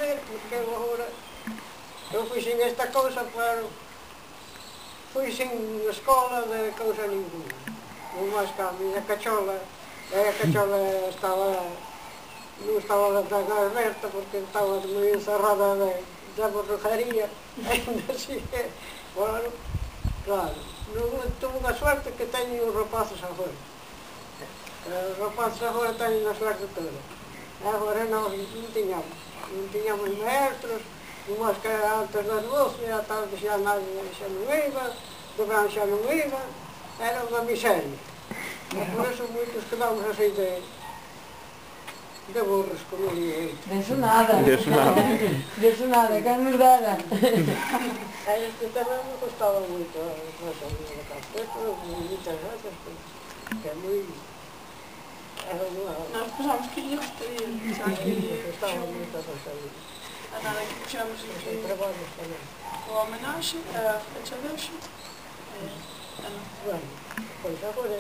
ver, porque eu agora, eu fui sin esta cousa, pero fui sin escola de cousa ninguna. Non máis que a miña cachola, e a cachola non estaba tan aberta porque estaba moi encerrada da borrujería, ainda así que, bueno, claro, non tuve a suerte que teñen os rapaces agora. Os rapaces agora teñen a suerte toda. Agora nós non tiñamos maestros, non máis que antes das 12, a tarde xa non iba, de verán xa non iba, era unha miseria. E por eso moitos quedamos así de burros, como digo. De eso nada. De eso nada, que nos dara. E este tamén me costaba moito a clase de café, pero moitas veces, que é moi... Nós pensamos que lle gustaría, Gostaba moito a clase de... a nada que puxamos aquí traballos tamén. o homenaxe, a fecha de hoxe. Bueno, pois agora é